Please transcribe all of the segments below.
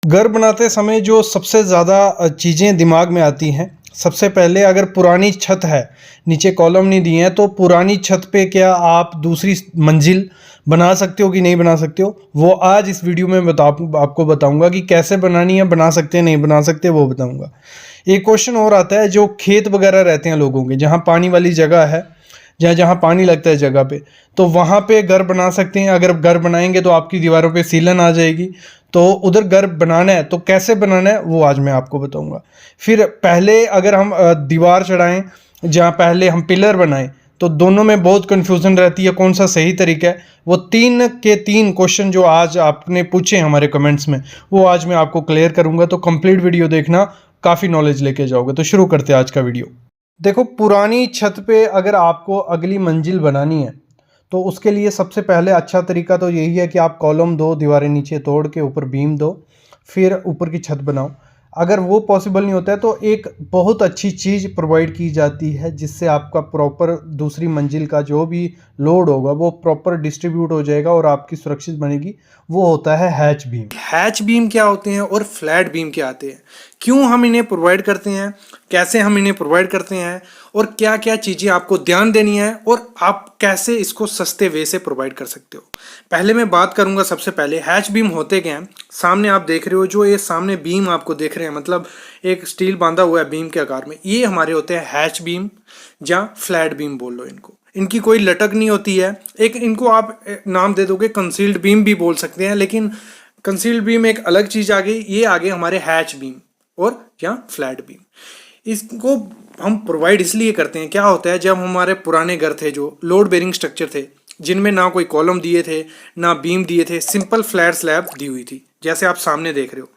घर बनाते समय जो सबसे ज़्यादा चीज़ें दिमाग में आती हैं, सबसे पहले अगर पुरानी छत है, नीचे कॉलम नहीं दिए हैं, तो पुरानी छत पे क्या आप दूसरी मंजिल बना सकते हो कि नहीं बना सकते हो? वो आज इस वीडियो में आपको बताऊँगा कि कैसे बनानी है, बना सकते हैं, नहीं बना सकते, वो बताऊँगा। एक क्वेश्चन और आता है, जो खेत वगैरह रहते हैं लोगों के, जहाँ पानी वाली जगह है, जहाँ जहाँ पानी लगता है जगह पे, तो वहाँ पे घर बना सकते हैं। अगर घर बनाएंगे तो आपकी दीवारों पे सीलन आ जाएगी, तो उधर घर बनाना है तो कैसे बनाना है वो आज मैं आपको बताऊंगा। फिर पहले अगर हम दीवार चढ़ाएं, जहाँ पहले हम पिलर बनाएं, तो दोनों में बहुत कन्फ्यूज़न रहती है, कौन सा सही तरीका है। वो तीन के तीन क्वेश्चन जो आज आपने पूछे हमारे कमेंट्स में, वो आज मैं आपको क्लियर करूंगा। तो कंप्लीट वीडियो देखना, काफ़ी नॉलेज लेके जाओगे। तो शुरू करते हैं आज का वीडियो। देखो, पुरानी छत पे अगर आपको अगली मंजिल बनानी है, तो उसके लिए सबसे पहले अच्छा तरीका तो यही है कि आप कॉलम दो, दीवारें नीचे तोड़ के ऊपर बीम दो, फिर ऊपर की छत बनाओ। अगर वो पॉसिबल नहीं होता है तो एक बहुत अच्छी चीज़ प्रोवाइड की जाती है, जिससे आपका प्रॉपर दूसरी मंजिल का जो भी लोड होगा वो प्रॉपर डिस्ट्रीब्यूट हो जाएगा और आपकी सुरक्षित बनेगी। वो होता है हैच बीम। हैच बीम क्या होते हैं और फ्लैट बीम क्या आते हैं, क्यों हम इन्हें प्रोवाइड करते हैं, कैसे हम इन्हें प्रोवाइड करते हैं, और क्या क्या चीज़ें आपको ध्यान देनी है, और आप कैसे इसको सस्ते वे से प्रोवाइड कर सकते हो। पहले मैं बात करूंगा, सबसे पहले हैच बीम होते क्या हैं। सामने आप देख रहे हो, जो ये सामने बीम आपको देख रहे हैं, मतलब एक स्टील बांधा हुआ है बीम के आकार में, ये हमारे होते हैं हैच बीम, या फ्लैट बीम बोल लो इनको। इनकी कोई लटक नहीं होती है। एक इनको आप नाम दे दोगे कंसील्ड बीम भी बोल सकते हैं, लेकिन कंसील्ड बीम एक अलग चीज़ आ गई, ये आगे हमारे हैच बीम और या फ्लैट बीम। इसको हम प्रोवाइड इसलिए करते हैं, क्या होता है, जब हमारे पुराने घर थे जो लोड बेरिंग स्ट्रक्चर थे, जिनमें ना कोई कॉलम दिए थे ना बीम दिए थे, सिंपल फ्लैट स्लैब दी हुई थी, जैसे आप सामने देख रहे हो।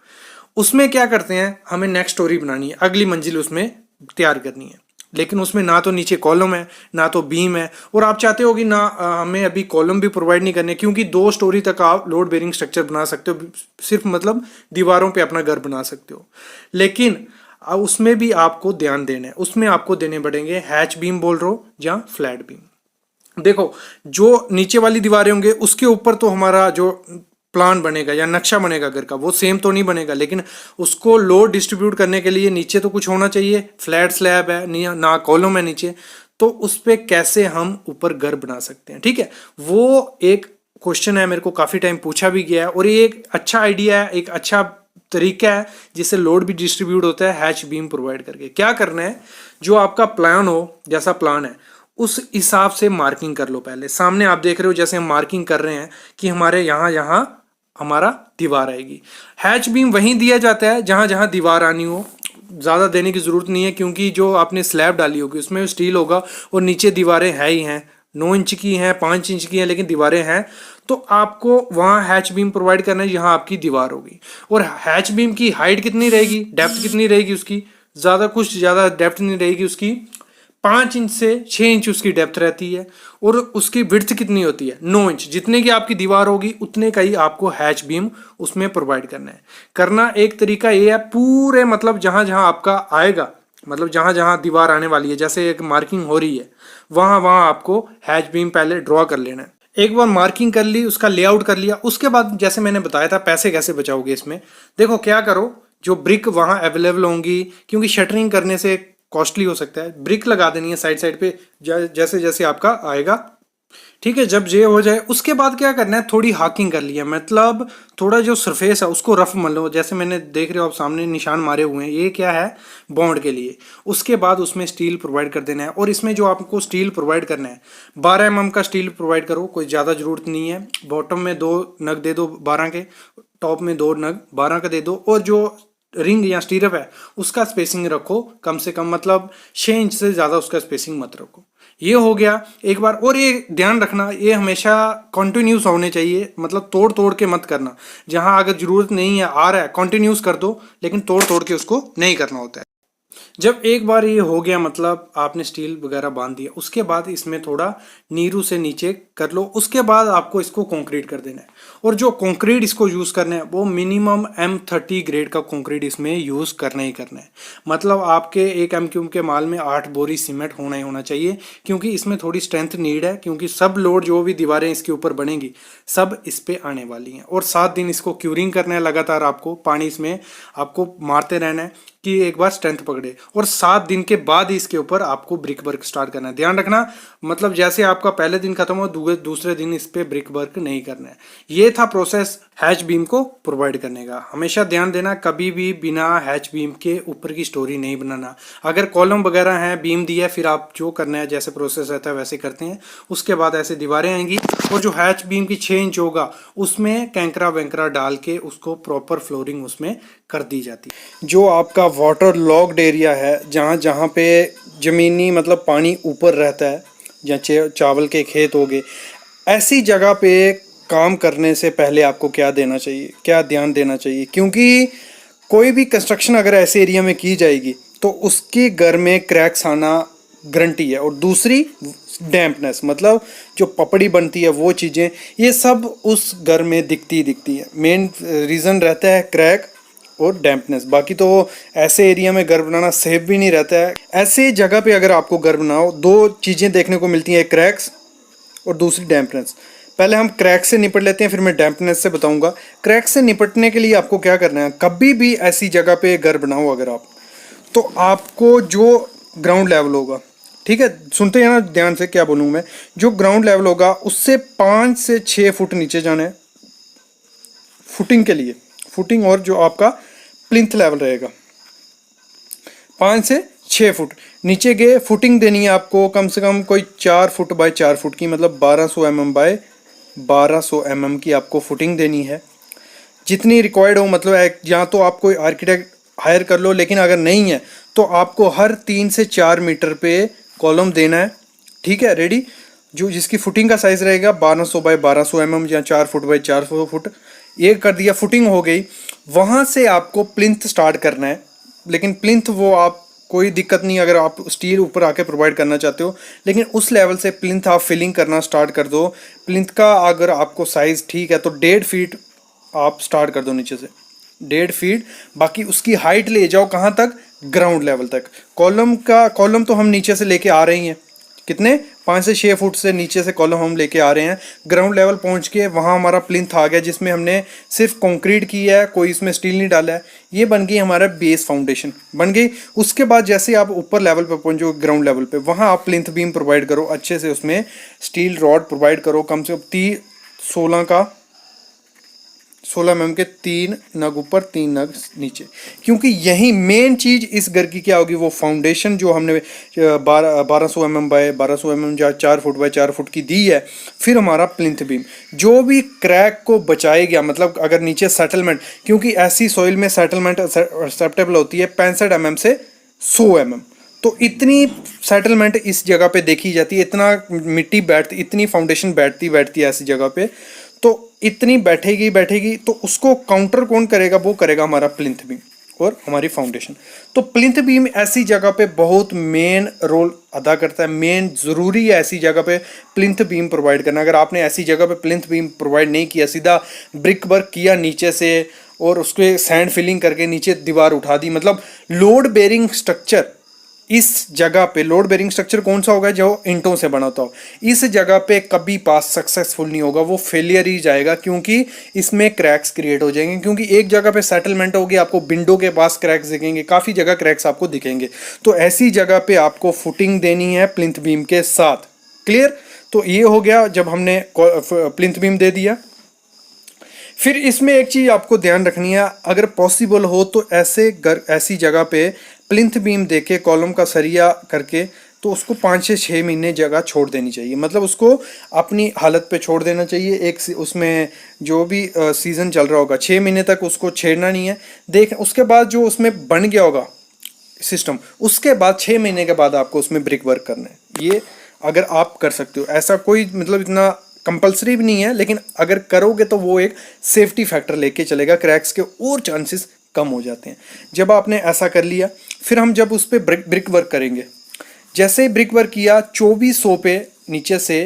उसमें क्या करते हैं, हमें नेक्स्ट स्टोरी बनानी है, अगली मंजिल उसमें तैयार करनी है, लेकिन उसमें ना तो नीचे कॉलम है ना तो बीम है, और आप चाहते हो कि ना हमें अभी कॉलम भी प्रोवाइड नहीं करने, क्योंकि 2 स्टोरी तक आप लोड बेरिंग स्ट्रक्चर बना सकते हो, सिर्फ मतलब दीवारों पे अपना घर बना सकते हो। लेकिन उसमें भी आपको ध्यान देना है, उसमें आपको देने पड़ेंगे हैच बीम बोल रहे हो या फ्लैट बीम। देखो, जो नीचे वाली दीवारें होंगे उसके ऊपर तो हमारा जो प्लान बनेगा या नक्शा बनेगा घर का, वो सेम तो नहीं बनेगा, लेकिन उसको लोड डिस्ट्रीब्यूट करने के लिए नीचे तो कुछ होना चाहिए। फ्लैट स्लैब है, ना कॉलम है नीचे, तो उस पर कैसे हम ऊपर घर बना सकते हैं, ठीक है। वो एक क्वेश्चन है, मेरे को काफ़ी टाइम पूछा भी गया है, और ये एक अच्छा आइडिया है, एक अच्छा तरीका है जिससे लोड भी डिस्ट्रीब्यूट होता है हैच बीम प्रोवाइड करके। क्या करना है, जो आपका प्लान हो, जैसा प्लान है उस हिसाब से मार्किंग कर लो। पहले सामने आप देख रहे हो, जैसे हम मार्किंग कर रहे हैं कि हमारे यहाँ यहाँ हमारा दीवार आएगी। हैच बीम वहीं दिया जाता है जहाँ जहाँ दीवार आनी हो, ज़्यादा देने की ज़रूरत नहीं है, क्योंकि जो आपने स्लैब डाली होगी उसमें स्टील होगा, और नीचे दीवारें है ही हैं, 9 इंच की हैं, 5 इंच की हैं, लेकिन दीवारें हैं, तो आपको वहाँ हैच बीम प्रोवाइड करना है जहाँ आपकी दीवार होगी। और हैच बीम की हाइट कितनी रहेगी, डेप्थ कितनी रहेगी उसकी, ज़्यादा डेप्थ नहीं रहेगी उसकी, 5 इंच से 6 इंच उसकी डेप्थ रहती है। और उसकी विड्थ कितनी होती है, 9 इंच। जितने की आपकी दीवार होगी उतने का ही आपको हैच बीम उसमें प्रोवाइड करना है। करना एक तरीका ये है, पूरे मतलब जहाँ जहाँ आपका आएगा, मतलब जहाँ जहाँ दीवार आने वाली है, जैसे एक मार्किंग हो रही है, वहाँ वहाँ आपको हैच बीम पहले ड्रॉ कर लेना है। एक बार मार्किंग कर ली, उसका लेआउट कर लिया, उसके बाद जैसे मैंने बताया था पैसे कैसे बचाओगे इसमें, देखो क्या करो, जो ब्रिक वहाँ अवेलेबल होंगी, क्योंकि शटरिंग करने से कॉस्टली हो सकता है, ब्रिक लगा देनी है साइड साइड पे, जैसे जैसे आपका आएगा, ठीक है। जब ये हो जाए उसके बाद क्या करना है, थोड़ी हाकिंग कर लिया, मतलब थोड़ा जो सरफेस है उसको रफ मल लो, जैसे मैंने देख रहे हो आप सामने निशान मारे हुए हैं, ये क्या है, बॉन्ड के लिए। उसके बाद उसमें स्टील प्रोवाइड कर देना है, और इसमें जो आपको स्टील प्रोवाइड करना है, 12 mm का स्टील प्रोवाइड करो, कोई ज़्यादा ज़रूरत नहीं है। बॉटम में 2 नग दे दो 12 के, टॉप में 2 नग 12 का दे दो, और जो रिंग या स्टीरअप है उसका स्पेसिंग रखो कम से कम, मतलब 6 इंच से ज़्यादा उसका स्पेसिंग मत रखो। ये हो गया एक बार। और ये ध्यान रखना, ये हमेशा कॉन्टिन्यूस होने चाहिए, मतलब तोड़ तोड़ के मत करना। जहां अगर जरूरत नहीं है, आ रहा है, कॉन्टिन्यूस कर दो, लेकिन तोड़ तोड़ के उसको नहीं करना होता है। जब एक बार ये हो गया, मतलब आपने स्टील वगैरह बांध दिया, उसके बाद इसमें थोड़ा नीरू से नीचे कर लो, उसके बाद आपको इसको कंक्रीट कर देना है। और जो कंक्रीट इसको यूज़ करना है वो मिनिमम M30 ग्रेड का कंक्रीट इसमें यूज़ करना ही करना है। मतलब आपके 1 M³ के माल में 8 बोरी सीमेंट होना ही होना चाहिए, क्योंकि इसमें थोड़ी स्ट्रेंथ नीड है, क्योंकि सब लोड जो भी दीवारें इसके ऊपर बनेंगी सब इस पे आने वाली हैं। और 7 दिन इसको क्यूरिंग करना है लगातार, आपको पानी इसमें आपको मारते रहना है कि एक बार स्ट्रेंथ पकड़े, और 7 दिन के बाद ही इसके ऊपर आपको ब्रिक वर्क स्टार्ट करना है। ध्यान रखना, मतलब जैसे आपका पहले दिन खत्म हो दूसरे दिन इस पे ब्रिक वर्क नहीं करना है। ये था प्रोसेस हैच बीम को प्रोवाइड करने का। हमेशा ध्यान देना, कभी भी बिना हैच बीम के ऊपर की स्टोरी नहीं बनाना। अगर कॉलम वगैरह है, बीम दिया, फिर आप जो करना है जैसे प्रोसेस रहता है वैसे करते हैं। उसके बाद ऐसे दीवारें आएंगी, और जो हैच बीम की 6 इंच होगा उसमें कैंकरा वैंकरा डाल के उसको प्रॉपर फ्लोरिंग उसमें कर दी जाती है। जो आपका वाटर लॉक्ड एरिया है, जहाँ जहाँ पे ज़मीनी मतलब पानी ऊपर रहता है, जहाँ चावल के खेत हो गए, ऐसी जगह पे काम करने से पहले आपको क्या देना चाहिए, क्या ध्यान देना चाहिए, क्योंकि कोई भी कंस्ट्रक्शन अगर ऐसे एरिया में की जाएगी तो उसके घर में क्रैक्स आना गारंटी है। और दूसरी डैम्पनेस, मतलब जो पपड़ी बनती है वो चीज़ें, ये सब उस घर में दिखती है। मेन रीज़न रहता है क्रैक और डैम्पनेस। बाकी तो ऐसे एरिया में घर बनाना सेफ भी नहीं रहता है। ऐसे जगह पे अगर आपको घर बनाओ, 2 चीज़ें देखने को मिलती हैं, क्रैक्स और दूसरी डैम्पनेस। पहले हम क्रैक से निपट लेते हैं, फिर मैं डैम्पनेस से बताऊंगा। क्रैक से निपटने के लिए आपको क्या करना है, कभी भी ऐसी जगह पे घर बनाओ अगर आप, तो आपको जो ग्राउंड लेवल होगा, ठीक है, सुनते हैं ना ध्यान से क्या बोलूँ मैं, जो ग्राउंड लेवल होगा उससे 5 से 6 फुट नीचे जाना है फुटिंग के लिए। फुटिंग और जो आपका प्लिंथ लेवल रहेगा 5 से 6 फुट नीचे गए। फुटिंग देनी है आपको कम से कम कोई 4 फुट बाय 4 फुट की, मतलब 1200 mm बाय 1200 mm की आपको फुटिंग देनी है, जितनी रिक्वायर्ड हो। मतलब या तो आप कोई आर्किटेक्ट हायर कर लो, लेकिन अगर नहीं है तो आपको हर 3 से 4 मीटर पे कॉलम देना है, ठीक है, रेडी। जो जिसकी फुटिंग का साइज रहेगा 1200 बाय 1200 mm या 4 फुट बाय 4 फुट, ये कर दिया, फुटिंग हो गई। वहाँ से आपको प्लिंथ स्टार्ट करना है, लेकिन प्लिंथ वो आप कोई दिक्कत नहीं अगर आप स्टील ऊपर आके प्रोवाइड करना चाहते हो, लेकिन उस लेवल से प्लिंथ आप फिलिंग करना स्टार्ट कर दो। प्लिंथ का अगर आपको साइज़ ठीक है तो 1.5 फीट आप स्टार्ट कर दो नीचे से, 1.5 फीट। बाकी उसकी हाइट ले जाओ कहाँ तक, ग्राउंड लेवल तक। कॉलम तो हम नीचे से लेके आ रहे हैं, कितने 5 से 6 फुट से नीचे से कॉलम हम लेके आ रहे हैं। ग्राउंड लेवल पहुंच के वहाँ हमारा प्लिंथ आ गया, जिसमें हमने सिर्फ कंक्रीट की है, कोई इसमें स्टील नहीं डाला है। ये बन गई हमारा बेस फाउंडेशन बन गई। उसके बाद जैसे आप ऊपर लेवल पे पहुंचो, ग्राउंड लेवल पे, वहाँ आप प्लिंथ बीम प्रोवाइड करो अच्छे से, उसमें स्टील रॉड प्रोवाइड करो कम से कम 16 mm के 3 नग ऊपर 3 नग नीचे, क्योंकि यही मेन चीज़ इस घर की क्या होगी, वो फाउंडेशन जो हमने 1200 mm बाय 1200 mm या 4 फुट बाय 4 फुट की दी है। फिर हमारा प्लिंथ बीम जो भी क्रैक को बचाएगा, मतलब अगर नीचे सेटलमेंट, क्योंकि ऐसी सॉइल में सेटलमेंट एक्सेप्टेबल होती है 65 mm से 100 mm, तो इतनी सेटलमेंट इस जगह पे देखी जाती है, इतना मिट्टी बैठती, इतनी फाउंडेशन बैठती है ऐसी जगह पे, तो इतनी बैठेगी तो उसको काउंटर कौन करेगा, वो करेगा हमारा प्लिंथ बीम और हमारी फाउंडेशन। तो प्लिंथ बीम ऐसी जगह पे बहुत मेन रोल अदा करता है, मेन ज़रूरी है ऐसी जगह पे प्लिंथ बीम प्रोवाइड करना। अगर आपने ऐसी जगह पे प्लिंथ बीम प्रोवाइड नहीं किया, सीधा ब्रिक वर्क किया नीचे से और उसके सैंड फिलिंग करके नीचे दीवार उठा दी, मतलब लोड बेरिंग स्ट्रक्चर इस जगह पे, लोड बेरिंग स्ट्रक्चर कौन सा होगा, जो ईंटों से बना हो, इस जगह पे कभी पास सक्सेसफुल नहीं होगा, वो फेलियर ही जाएगा, क्योंकि इसमें क्रैक्स क्रिएट हो जाएंगे। क्योंकि एक जगह पे सेटलमेंट होगी, आपको विंडो के पास क्रैक्स दिखेंगे, काफ़ी जगह क्रैक्स आपको दिखेंगे। तो ऐसी जगह पे आपको फुटिंग देनी है प्लिंथ बीम के साथ। क्लियर? तो ये हो गया जब हमने प्लिंथ बीम दे दिया। फिर इसमें एक चीज़ आपको ध्यान रखनी है, अगर पॉसिबल हो तो ऐसी जगह पे प्लिंथ बीम देके कॉलम का सरिया करके तो उसको 5 से 6 महीने जगह छोड़ देनी चाहिए, मतलब उसको अपनी हालत पे छोड़ देना चाहिए। एक उसमें जो भी सीज़न चल रहा होगा 6 महीने तक उसको छेड़ना नहीं है। उसके बाद जो उसमें बन गया होगा सिस्टम, उसके बाद 6 महीने के बाद आपको उसमें ब्रिक वर्क करना है। ये अगर आप कर सकते हो, ऐसा कोई मतलब इतना कंपलसरी भी नहीं है, लेकिन अगर करोगे तो वो एक सेफ्टी फैक्टर लेके चलेगा, क्रैक्स के और चांसेस कम हो जाते हैं। जब आपने ऐसा कर लिया, फिर हम जब उस पर ब्रिक वर्क करेंगे, जैसे ही ब्रिक वर्क किया 2400 पे नीचे से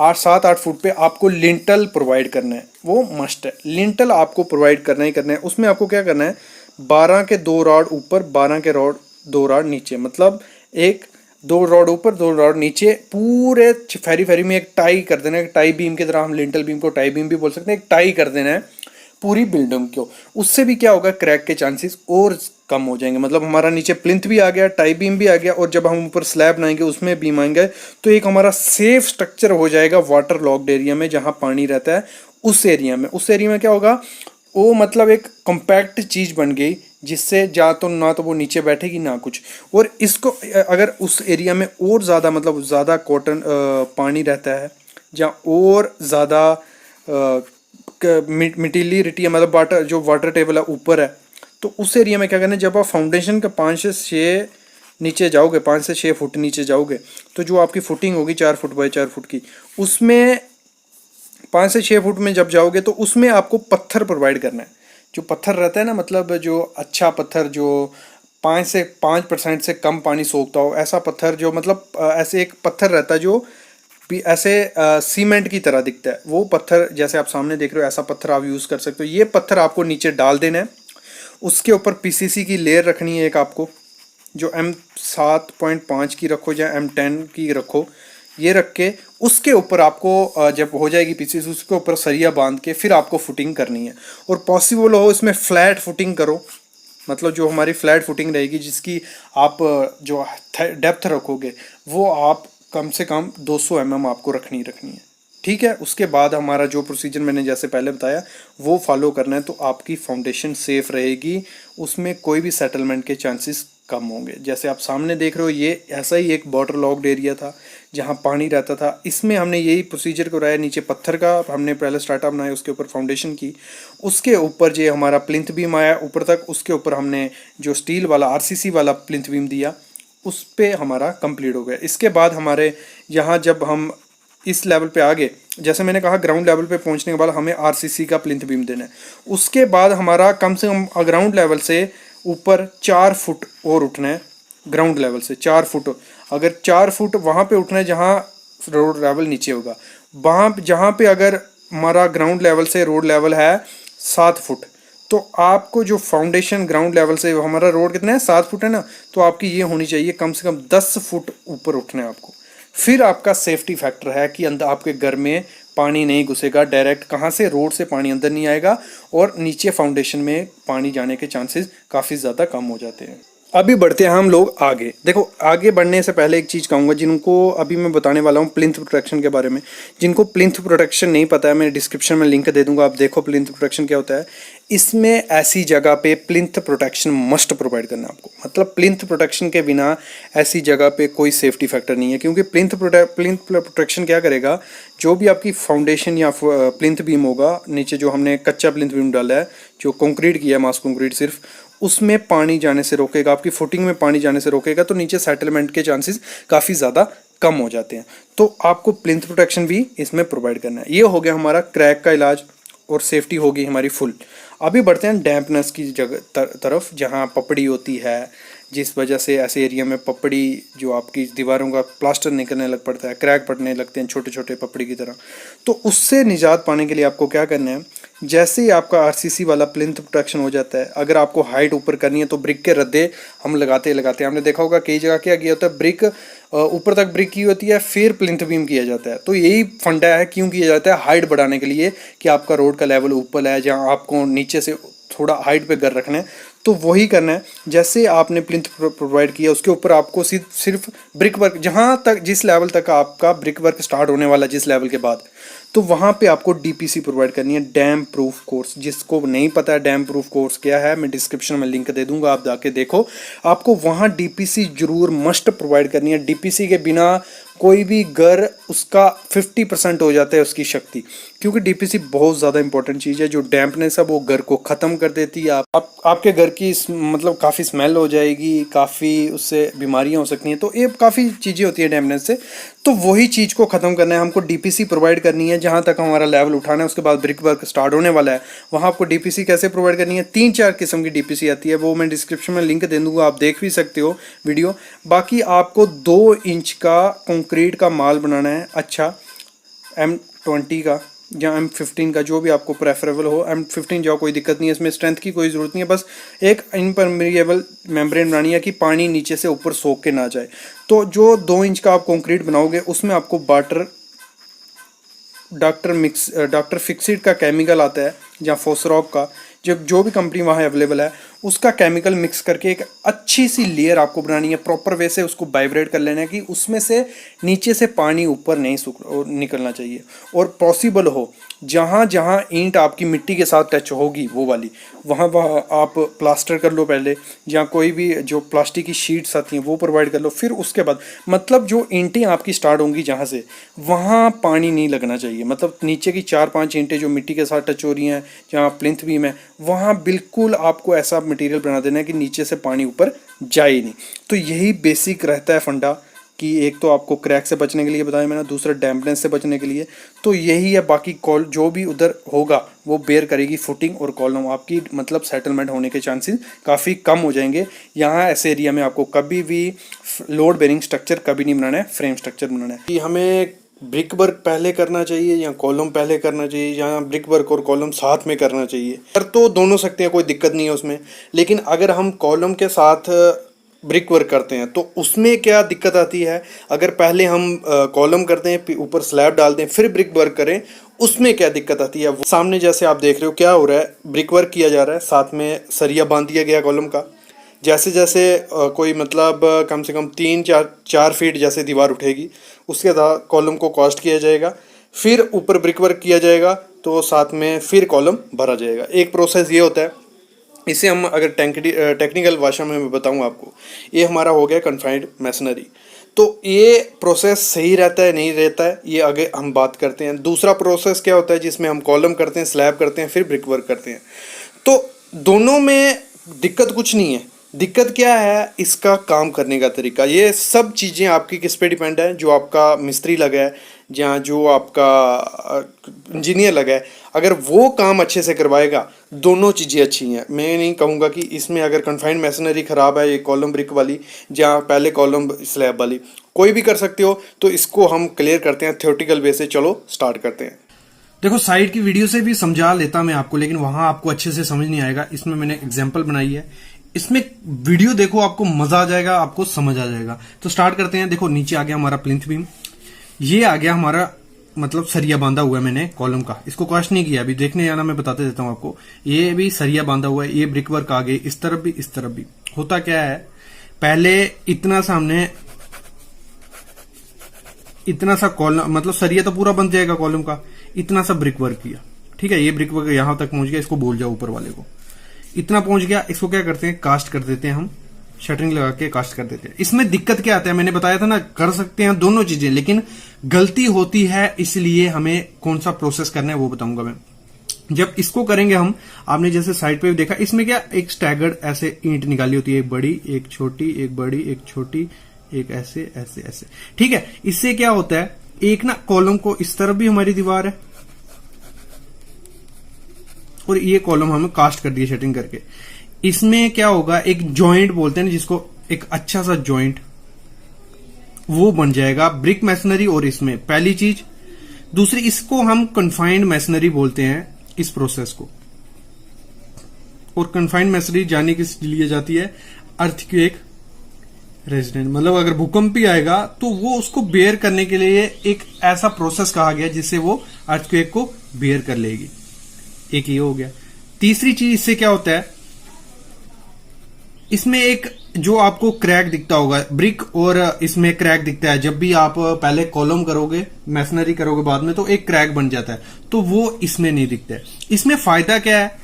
7-8 फुट पे आपको लिंटल प्रोवाइड करना है, वो मस्ट है। लिंटल आपको प्रोवाइड करना ही करना है। उसमें आपको क्या करना है, 12 के 2 रॉड ऊपर, 12 के रॉड 2 रॉड नीचे, मतलब एक 2 रॉड ऊपर 2 रॉड नीचे, पूरे फेरी फेरी में एक टाई कर देना है। टाई बीम की तरह, हम लिंटल बीम को टाई बीम भी बोल सकते हैं। एक टाई कर देना है पूरी बिल्डिंग को। उससे भी क्या होगा, क्रैक के चांसेस और कम हो जाएंगे। मतलब हमारा नीचे प्लिंथ भी आ गया, टाई बीम भी आ गया, और जब हम ऊपर स्लैब बनाएंगे उसमें बीम आएंगे, तो एक हमारा सेफ स्ट्रक्चर हो जाएगा वाटर लॉक्ड एरिया में, जहाँ पानी रहता है उस एरिया में। उस एरिया में क्या होगा, वो मतलब एक कॉम्पैक्ट चीज़ बन गई, जिससे ना तो वो नीचे बैठेगी ना कुछ। और इसको अगर उस एरिया में और ज़्यादा, मतलब ज़्यादा कॉटन पानी रहता है, जहाँ और ज़्यादा मिटिलिटी है, मतलब वाटर जो वाटर टेबल है ऊपर है, तो उस एरिया में क्या करना है, जब आप फाउंडेशन का 5 से 6 नीचे जाओगे, 5 से 6 फुट नीचे जाओगे, तो जो आपकी फुटिंग होगी 4 फुट बाई 4 फुट की, उसमें 5 से 6 फुट में जब जाओगे तो उसमें आपको पत्थर प्रोवाइड करना है। जो पत्थर रहता है ना, मतलब जो अच्छा पत्थर, जो 5% से कम पानी सोखता हो, ऐसा पत्थर, जो मतलब ऐसे एक पत्थर रहता है जो भी ऐसे सीमेंट की तरह दिखता है, वो पत्थर जैसे आप सामने देख रहे हो, ऐसा पत्थर आप यूज़ कर सकते हो। ये पत्थर आपको नीचे डाल देना है। उसके ऊपर पीसीसी की लेयर रखनी है एक आपको, जो M7.5 की रखो या M10 की रखो, ये रख के उसके ऊपर आपको जब हो जाएगी पीसीसी, उसके ऊपर सरिया बांध के फिर आपको फुटिंग करनी है। और पॉसिबल हो इसमें फ्लैट फुटिंग करो, मतलब जो हमारी फ्लैट फुटिंग रहेगी, जिसकी आप जो डेप्थ रखोगे वो आप कम से कम 200 mm आपको रखनी है। ठीक है, उसके बाद हमारा जो प्रोसीजर मैंने जैसे पहले बताया वो फॉलो करना है, तो आपकी फाउंडेशन सेफ रहेगी, उसमें कोई भी सेटलमेंट के चांसेस कम होंगे। जैसे आप सामने देख रहे हो, ये ऐसा ही एक वाटर लॉक्ड एरिया था जहाँ पानी रहता था। इसमें हमने यही प्रोसीजर कराया, नीचे पत्थर का हमने पहले स्टार्टअप बनाया, उसके ऊपर फाउंडेशन की, उसके ऊपर जो हमारा प्लिंथ बीम आया ऊपर तक, उसके ऊपर हमने जो स्टील वाला आरसीसी वाला प्लिंथ बीम दिया, उस पे हमारा कंप्लीट हो गया। इसके बाद हमारे यहाँ जब हम इस लेवल पे आ गए, जैसे मैंने कहा ग्राउंड लेवल पे पहुंचने के बाद हमें आरसीसी का प्लिंथ बीम देना है। उसके बाद हमारा कम से कम ग्राउंड लेवल से ऊपर 4 फुट और उठना है। ग्राउंड लेवल से 4 फुट, अगर 4 फुट वहाँ पे उठना है जहाँ रोड लेवल नीचे होगा, वहाँ जहाँ पे अगर हमारा ग्राउंड लेवल से रोड लेवल है 7 फुट, तो आपको जो फाउंडेशन ग्राउंड लेवल से, हमारा रोड कितना है 7 फुट है ना, तो आपकी ये होनी चाहिए कम से कम 10 फुट ऊपर उठना है आपको। फिर आपका सेफ्टी फैक्टर है कि अंदर आपके घर में पानी नहीं घुसेगा डायरेक्ट, कहाँ से, रोड से पानी अंदर नहीं आएगा, और नीचे फाउंडेशन में पानी जाने के चांसेस काफ़ी ज़्यादा कम हो जाते हैं। अभी बढ़ते हैं हम लोग आगे। देखो, आगे बढ़ने से पहले एक चीज़ कहूँगा, जिनको अभी मैं बताने वाला हूँ प्लिंथ प्रोटेक्शन के बारे में। जिनको प्लिंथ प्रोटेक्शन नहीं पता है, मैं डिस्क्रिप्शन में लिंक दे दूँगा, आप देखो प्लिंथ प्रोटेक्शन क्या होता है। इसमें ऐसी जगह पे प्लिंथ प्रोटेक्शन मस्ट प्रोवाइड करना है आपको, मतलब प्लिंथ प्रोटेक्शन के बिना ऐसी जगह पे कोई सेफ्टी फैक्टर नहीं है। क्योंकि प्लिंथ प्रोटेक्शन क्या करेगा, जो भी आपकी फाउंडेशन या प्लिंथ बीम होगा, नीचे जो हमने कच्चा प्लिंथ बीम डाला है, जो कंक्रीट किया है, मास कंक्रीट सिर्फ, उसमें पानी जाने से रोकेगा, आपकी फुटिंग में पानी जाने से रोकेगा, तो नीचे सेटलमेंट के चांसेस काफ़ी ज़्यादा कम हो जाते हैं। तो आपको प्लिंथ प्रोटेक्शन भी इसमें प्रोवाइड करना है। ये हो गया हमारा क्रैक का इलाज, और सेफ्टी होगी हमारी फुल। अभी बढ़ते हैं डैम्पनेस की जगह तरफ, जहाँ पपड़ी होती है, जिस वजह से ऐसे एरिया में पपड़ी, जो आपकी दीवारों का प्लास्टर निकलने लग पड़ता है, क्रैक पड़ने लगते हैं छोटे छोटे पपड़ी की तरह। तो उससे निजात पाने के लिए आपको क्या करना है, जैसे ही आपका आरसीसी वाला प्लिंथ प्रोटेक्शन हो जाता है, अगर आपको हाइट ऊपर करनी है तो ब्रिक के रद्दे हम लगाते हमने देखा होगा कई जगह क्या किया होता है, ब्रिक ऊपर तक ब्रिक की होती है, फिर प्लिंथ बीम किया जाता है। तो यही फंडा है, क्यों किया जाता है, हाइट बढ़ाने के लिए, कि आपका रोड का लेवल ऊपर है, जहाँ आपको नीचे से थोड़ा हाइट पे घर रखना है, तो वही करना है। जैसे आपने प्लिंथ प्रोवाइड किया, उसके ऊपर आपको सिर्फ ब्रिक वर्क, जहाँ तक जिस लेवल तक आपका ब्रिक वर्क स्टार्ट होने वाला, जिस लेवल के बाद, तो वहाँ पे आपको डीपीसी प्रोवाइड करनी है, डैम प्रूफ कोर्स। जिसको नहीं पता है डैम प्रूफ कोर्स क्या है, मैं डिस्क्रिप्शन में लिंक दे दूंगा, आप जाके देखो। आपको वहाँ डीपीसी जरूर मस्ट प्रोवाइड करनी है। डीपीसी के बिना कोई भी घर उसका 50% हो जाता है उसकी शक्ति, क्योंकि डीपीसी बहुत ज़्यादा इंपॉर्टेंट चीज़ है। जो डैम्पनेस है वो घर को ख़त्म कर देती है। आपके घर की मतलब काफ़ी स्मेल हो जाएगी, काफ़ी उससे बीमारियां हो सकती हैं, तो ये काफ़ी चीज़ें होती है डैम्पनेस से। तो वही चीज़ को ख़त्म करना है, हमको डीपीसी प्रोवाइड करनी है। जहाँ तक हमारा लेवल उठाना है, उसके बाद ब्रिक वर्क स्टार्ट होने वाला है, वहाँ आपको डीपीसी कैसे प्रोवाइड करनी है, 3-4 किस्म की डीपीसी आती है, वो मैं डिस्क्रिप्शन में लिंक दे दूँगा, आप देख भी सकते हो वीडियो। बाकी आपको 2 इंच का कंक्रीट का माल बनाना है, अच्छा M20 का या M15 का, जो भी आपको प्रेफरेबल हो। M15 जाओ, कोई दिक्कत नहीं है, इसमें स्ट्रेंथ की कोई ज़रूरत नहीं है, बस एक इम्परमेबल मेम्ब्रेन बनानी है कि पानी नीचे से ऊपर सोख के ना जाए। तो जो 2 इंच का आप कंक्रीट बनाओगे उसमें आपको डॉक्टर फिक्सिड का केमिकल आता है या फोसरॉक का, जो भी कंपनी वहाँ अवेलेबल है उसका केमिकल मिक्स करके एक अच्छी सी लेयर आपको बनानी है। प्रॉपर वे से उसको वाइब्रेट कर लेना है कि उसमें से नीचे से पानी ऊपर नहीं निकलना चाहिए। और पॉसिबल हो जहाँ जहाँ ईंट आपकी मिट्टी के साथ टच होगी वो वाली, वहाँ आप प्लास्टर कर लो पहले, या कोई भी जो प्लास्टिक की शीट्स आती हैं वो प्रोवाइड कर लो। फिर उसके बाद मतलब जो ईंटें आपकी स्टार्ट होंगी जहाँ से, वहाँ पानी नहीं लगना चाहिए। मतलब नीचे की 4-5 ईंटें जो मिट्टी के साथ टच हो रही हैं, जहाँ प्लिंथ बीम है, वहाँ बिल्कुल आपको ऐसा मटेरियल बना देना है कि नीचे से पानी ऊपर जाए ही नहीं। तो यही बेसिक रहता है फंडा कि एक तो आपको क्रैक से बचने के लिए बताया मैंने, दूसरा डैम्पनेस से बचने के लिए। तो यही है, बाकी कॉल जो भी उधर होगा वो बेयर करेगी फुटिंग और कॉलम। आपकी मतलब सेटलमेंट होने के चांसेस काफ़ी कम हो जाएंगे। यहाँ ऐसे एरिया में आपको कभी भी लोड बेरिंग स्ट्रक्चर कभी नहीं बनाना है, फ्रेम स्ट्रक्चर बनाना है। कि हमें ब्रिक वर्क पहले करना चाहिए या कॉलम पहले करना चाहिए, या ब्रिक वर्क और कॉलम साथ में करना चाहिए। कर तो दोनों सकते हैं, कोई दिक्कत नहीं है उसमें। लेकिन अगर हम कॉलम के साथ ब्रिक वर्क करते हैं तो उसमें क्या दिक्कत आती है, अगर पहले हम कॉलम करते हैं ऊपर स्लैब डालते हैं फिर ब्रिक वर्क करें, उसमें क्या दिक्कत आती है। वो सामने जैसे आप देख रहे हो क्या हो रहा है, ब्रिक वर्क किया जा रहा है, साथ में सरिया बांध दिया गया कॉलम का। जैसे जैसे कोई मतलब कम से कम 3-4 फीट जैसे दीवार उठेगी, उसके बाद कॉलम को कास्ट किया जाएगा, फिर ऊपर ब्रिक वर्क किया जाएगा, तो साथ में फिर कॉलम भरा जाएगा। एक प्रोसेस ये होता है। इसे हम अगर टेक्निकल भाषा में मैं बताऊं आपको, ये हमारा हो गया कन्फाइंड मैसनरी। तो ये प्रोसेस सही रहता है नहीं रहता है, ये आगे हम बात करते हैं। दूसरा प्रोसेस क्या होता है जिसमें हम कॉलम करते हैं, स्लैब करते हैं, फिर ब्रिक वर्क करते हैं। तो दोनों में दिक्कत कुछ नहीं है। दिक्कत क्या है, इसका काम करने का तरीका। ये सब चीज़ें आपकी किस पे डिपेंड है, जो आपका मिस्त्री लगा है या जो आपका इंजीनियर लगा है, अगर वो काम अच्छे से करवाएगा, दोनों चीज़ें अच्छी हैं। मैं नहीं कहूँगा कि इसमें अगर कन्फाइंड मैसनरी ख़राब है, ये कॉलम ब्रिक वाली या पहले कॉलम स्लैब वाली, कोई भी कर सकते हो। तो इसको हम क्लियर करते हैं थ्योरेटिकल वे से। चलो स्टार्ट करते हैं। देखो, साइड की वीडियो से भी समझा लेता मैं आपको, लेकिन वहां आपको अच्छे से समझ नहीं आएगा। इसमें मैंने एग्जाम्पल बनाई है, इसमें वीडियो देखो, आपको मजा आ जाएगा, आपको समझ आ जाएगा। तो स्टार्ट करते हैं। देखो, नीचे आ गया हमारा प्लिंथ बीम, ये आ गया हमारा मतलब सरिया बांधा हुआ है मैंने कॉलम का। इसको कास्ट नहीं किया, अभी देखने जाना, मैं बताते देता हूं आपको। ये भी सरिया बांधा हुआ है, ये ब्रिक वर्क आ गए, इस तरफ भी इस तरफ भी। होता क्या है, पहले इतना सा हमने इतना सा कॉलम मतलब सरिया तो पूरा बन जाएगा कॉलम का, इतना सा ब्रिक वर्क किया। ठीक है, ये ब्रिक वर्क यहां तक पहुंच गया, इसको बोल जाओ ऊपर वाले को, इतना पहुंच गया। इसको क्या करते हैं, कास्ट कर देते हैं हम, शटरिंग लगा के कास्ट कर देते हैं। इसमें दिक्कत क्या आता है, मैंने बताया था ना, कर सकते हैं दोनों चीजें, लेकिन गलती होती है, इसलिए हमें कौन सा प्रोसेस करना है वो बताऊंगा मैं। जब इसको करेंगे हम, आपने जैसे साइड पे भी देखा, इसमें क्या एक स्टैगर्ड ऐसे ईंट निकाली होती है, एक बड़ी, एक छोटी, एक बड़ी, एक छोटी, एक ऐसे ऐसे ऐसे। ठीक है, इससे क्या होता है, एक ना कॉलम को इस तरफ भी हमारी दीवार है और ये कॉलम हमें कास्ट कर दिए शटरिंग करके। इसमें क्या होगा, एक जॉइंट बोलते हैं ना जिसको, एक अच्छा सा जॉइंट वो बन जाएगा ब्रिक मैसनरी। और इसमें पहली चीज, दूसरी, इसको हम कन्फाइंड मैसनरी बोलते हैं इस प्रोसेस को। और कन्फाइंड मैसनरी जाने किस लिए जाती है, अर्थक्वेक रेजिडेंट, मतलब अगर भूकंप भी आएगा तो वो उसको बेयर करने के लिए एक ऐसा प्रोसेस कहा गया जिससे वो अर्थक्वेक को बेयर कर लेगी। एक ये हो गया। तीसरी चीज इससे क्या होता है, इसमें एक जो आपको क्रैक दिखता होगा, ब्रिक और इसमें क्रैक दिखता है। जब भी आप पहले कॉलम करोगे, मैसनरी करोगे बाद में, तो एक क्रैक बन जाता है, तो वो इसमें नहीं दिखता है। इसमें फायदा क्या है,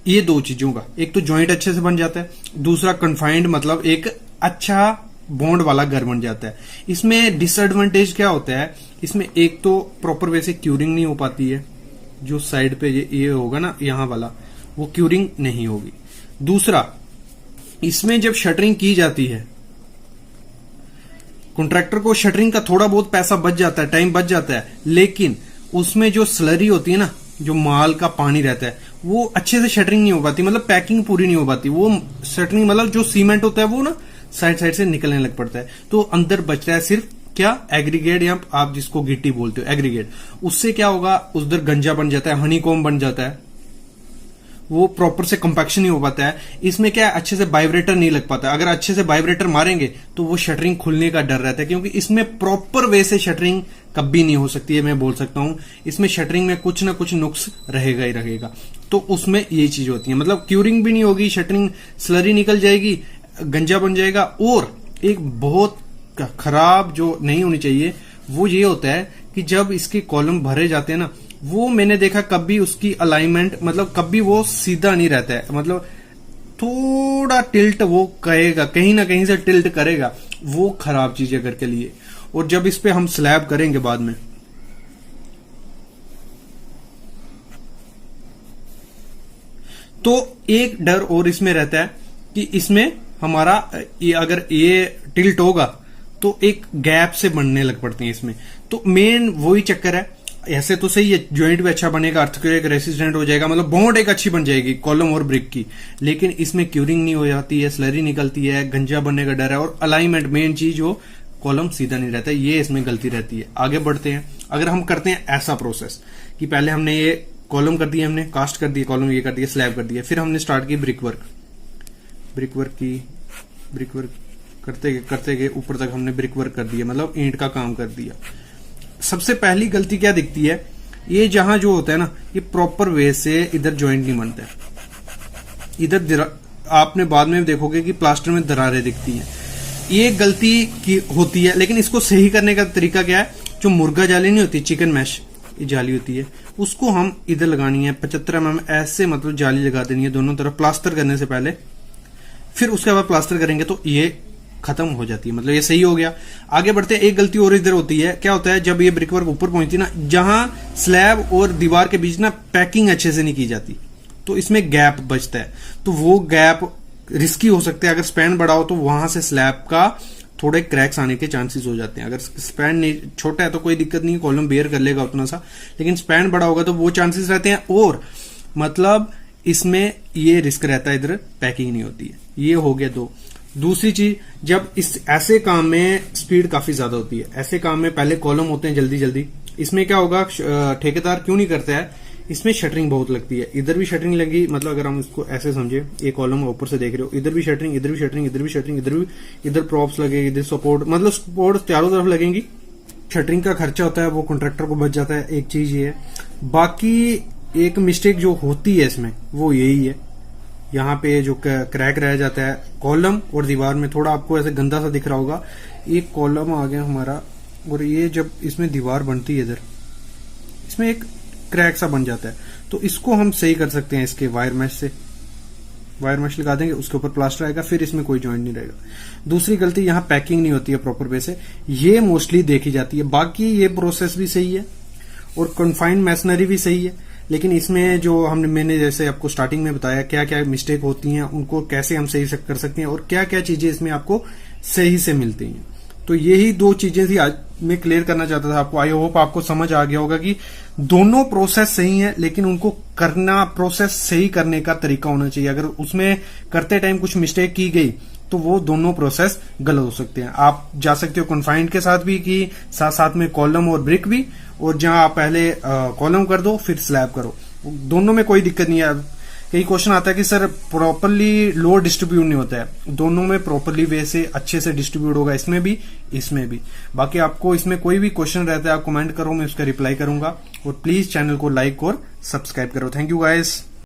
ये दो चीजों का, एक तो जॉइंट अच्छे से बन जाता है, दूसरा कन्फाइंड मतलब एक अच्छा बॉन्ड वाला घर बन जाता है। इसमें डिसएडवांटेज क्या होता है, इसमें एक तो प्रॉपर वे से क्यूरिंग नहीं हो पाती है, जो साइड पे ये होगा ना यहां वाला, वो क्यूरिंग नहीं होगी। दूसरा, इसमें जब शटरिंग की जाती है, कॉन्ट्रैक्टर को शटरिंग का थोड़ा बहुत पैसा बच जाता है, टाइम बच जाता है, लेकिन उसमें जो स्लरी होती है ना, जो माल का पानी रहता है, वो अच्छे से शटरिंग नहीं हो पाती, मतलब पैकिंग पूरी नहीं हो पाती। वो शटरिंग मतलब जो सीमेंट होता है वो ना साइड साइड से निकलने लग पड़ता है, तो अंदर बचता है सिर्फ क्या एग्रीगेट, या आप जिसको गिट्टी बोलते हो एग्रीगेट, उससे क्या होगा, उधर गंजा बन जाता है, हनीकॉम्ब बन जाता है, वो प्रॉपर से कंपैक्शन नहीं हो पाता है। इसमें क्या है, अच्छे से वाइब्रेटर नहीं लग पाता। अगर अच्छे से वाइब्रेटर मारेंगे तो वो शटरिंग खुलने का डर रहता है, क्योंकि इसमें प्रॉपर वे से शटरिंग कभी नहीं हो सकती है। मैं बोल सकता हूं इसमें शटरिंग में कुछ ना कुछ नुक्स रहेगा ही रहेगा। तो उसमें ये चीज होती है, मतलब क्यूरिंग भी नहीं होगी, शटरिंग स्लरी निकल जाएगी, गंजा बन जाएगा। और एक बहुत खराब जो नहीं होनी चाहिए वो ये होता है कि जब इसके कॉलम भरे जाते हैं ना, वो मैंने देखा कभी उसकी अलाइनमेंट, मतलब कभी वो सीधा नहीं रहता है, मतलब थोड़ा टिल्ट वो करेगा, कहीं ना कहीं से टिल्ट करेगा, वो खराब चीज है घर के लिए। और जब इस पे हम स्लैब करेंगे बाद में, तो एक डर और इसमें रहता है कि इसमें हमारा अगर ये टिल्ट होगा तो एक गैप से बनने लग पड़ते हैं इसमें। तो मेन वही चक्कर है। ऐसे तो सही है, ज्वाइंट भी अच्छा बनेगा, अर्थक्वेक रेसिस्टेंट हो जाएगा, मतलब बॉन्ड एक अच्छी बन जाएगी कॉलम और ब्रिक की, लेकिन इसमें क्यूरिंग नहीं हो जाती है, स्लरी निकलती है, गंजा बनने का डर है, और अलाइनमेंट मेन चीज हो, कॉलम सीधा नहीं रहता है, ये इसमें गलती रहती है। आगे बढ़ते हैं। अगर हम करते हैं ऐसा प्रोसेस कि पहले हमने ये कॉलम कर दिया, हमने कास्ट कर दिया, कॉलम ये कर दिया, स्लैब कर दिया, फिर हमने स्टार्ट की ब्रिक वर्क करते गए ऊपर तक हमने ब्रिक वर्क कर दिया, मतलब ईंट का काम कर दिया। सबसे पहली गलती क्या दिखती है, ये जहां जो होता है ना, ये प्रॉपर वे से इधर जॉइंट नहीं बनता है। इधर आपने बाद में देखोगे कि प्लास्टर में दरारें दिखती हैं, ये गलती की होती है। लेकिन इसको सही करने का तरीका क्या है, जो मुर्गा जाली नहीं होती, चिकन मैश ये जाली होती है, उसको हम इधर लगानी है 75 mm ऐसे, मतलब जाली लगा देनी है दोनों तरफ प्लास्टर करने से पहले। फिर उसके बाद प्लास्टर करेंगे तो ये खत्म हो जाती है, मतलब ये सही हो गया। आगे बढ़ते हैं। एक गलती और इधर होती है, क्या होता है जब ये ब्रिक वर्क ऊपर पहुंचती ना, जहां स्लैब और दीवार के बीच ना पैकिंग अच्छे से नहीं की जाती, तो इसमें गैप बचता है। तो वो गैप रिस्की हो सकता है। अगर स्पैन बड़ा हो तो वहां से स्लैब का थोड़े क्रैक्स आने के चांसेस हो जाते हैं। अगर स्पैन छोटा है तो कोई दिक्कत नहीं, कॉलम बेयर कर लेगा उतना सा, लेकिन स्पैन बड़ा होगा तो वो चांसेस रहते हैं। और मतलब इसमें ये रिस्क रहता है, इधर पैकिंग नहीं होती है। ये हो गया दो। दूसरी चीज, जब इस ऐसे काम में स्पीड काफी ज्यादा होती है, ऐसे काम में पहले कॉलम होते हैं जल्दी जल्दी, इसमें क्या होगा, ठेकेदार क्यों नहीं करता है, इसमें शटरिंग बहुत लगती है। इधर भी शटरिंग लगी, मतलब अगर हम इसको ऐसे समझे, एक कॉलम ऊपर से देख रहे हो, इधर भी शटरिंग, इधर भी शटरिंग, इधर भी शटरिंग, इधर भी, इधर प्रॉप्स लगे, इधर सपोर्ट, मतलब सपोर्ट चारों तरफ लगेंगी। शटरिंग का खर्चा होता है वो कॉन्ट्रैक्टर को बच जाता है, एक चीज ये है। बाकी एक मिस्टेक जो होती है इसमें वो यही है, यहाँ पे जो क्रैक रह जाता है कॉलम और दीवार में, थोड़ा आपको ऐसे गंदा सा दिख रहा होगा, एक कॉलम आ गया हमारा, और ये जब इसमें दीवार बनती है इधर, इसमें एक क्रैक सा बन जाता है। तो इसको हम सही कर सकते हैं इसके वायर मैश से, वायर मैश लगा देंगे, उसके ऊपर प्लास्टर आएगा, फिर इसमें कोई जॉइंट नहीं रहेगा। दूसरी गलती, यहाँ पैकिंग नहीं होती है प्रॉपर वे से, ये मोस्टली देखी जाती है। बाकी ये प्रोसेस भी सही है और कन्फाइंड मैसनरी भी सही है, लेकिन इसमें जो मैंने जैसे आपको स्टार्टिंग में बताया क्या क्या मिस्टेक होती हैं, उनको कैसे हम सही कर सकते हैं, और क्या क्या चीजें इसमें आपको सही से मिलती हैं। तो यही दो चीजें थी आज मैं क्लियर करना चाहता था आपको। आई होप आपको समझ आ गया होगा कि दोनों प्रोसेस सही है, लेकिन उनको करना, प्रोसेस सही करने का तरीका होना चाहिए। अगर उसमें करते टाइम कुछ मिस्टेक की गई तो वो दोनों प्रोसेस गलत हो सकते हैं। आप जा सकते हो कन्फाइंड के साथ भी, कि साथ साथ में कॉलम और ब्रिक भी, और जहां आप पहले कॉलम कर दो फिर स्लैब करो, दोनों में कोई दिक्कत नहीं है। कई क्वेश्चन आता है कि सर प्रॉपरली लोड डिस्ट्रीब्यूट नहीं होता है, दोनों में प्रॉपरली वे से अच्छे से डिस्ट्रीब्यूट होगा, इसमें भी इसमें भी। बाकी आपको इसमें कोई भी क्वेश्चन रहता है आप कमेंट करो, मैं उसका रिप्लाई करूंगा। और प्लीज चैनल को लाइक और सब्सक्राइब करो। Thank you guys.